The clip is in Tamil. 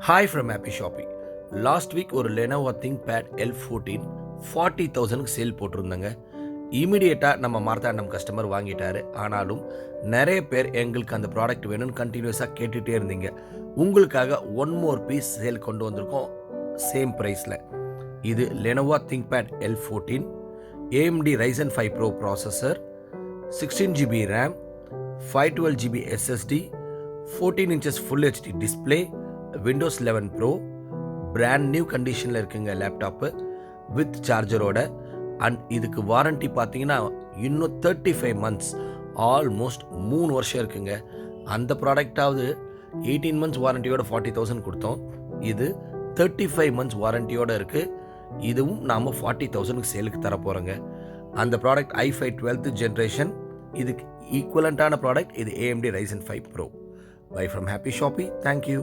Hi from happy shopping. Last week ஒரு லெனோவோ திங்க்பேட் L14 40,000க்கு சேல் போட்டிருந்தேங்க. இமீடியட்டாக நம்ம மார்த்தாண்டம் கஸ்டமர் வாங்கிட்டாரு. ஆனாலும் நிறைய பேர் எங்களுக்கு அந்த ப்ராடக்ட் வேணும்னு கண்டினியூஸாக கேட்டுகிட்டே இருந்தீங்க. உங்களுக்காக ஒன் மோர் பீஸ் சேல் கொண்டு வந்திருக்கோம் சேம் ப்ரைஸில். இது Lenovo ThinkPad L14 AMD Ryzen 5 Pro processor, 16GB RAM, 512GB SSD, 14 inches full HD display, Windows 11 pro, brand new கண்டிஷனில் இருக்குங்க லேப்டாப்பு வித் சார்ஜரோட. அண்ட் இதுக்கு வாரண்ட்டி பார்த்தீங்கன்னா இன்னும் 35 months, ஆல்மோஸ்ட் 3 வருஷம் இருக்குங்க. அந்த ப்ராடக்டாவது 18 months வாரண்டியோட 40,000 கொடுத்தோம். இது 35 months வாரண்டியோடு இருக்குது. இதுவும் நாம் 40,000க்கு சேலுக்கு தர போகிறோங்க. அந்த ப்ராடக்ட் i5 12th generation. இதுக்கு ஈக்குவலண்ட்டான ப்ராடக்ட் இது AMD Ryzen 5 Pro. Bye from Happy Shopping. Thank you.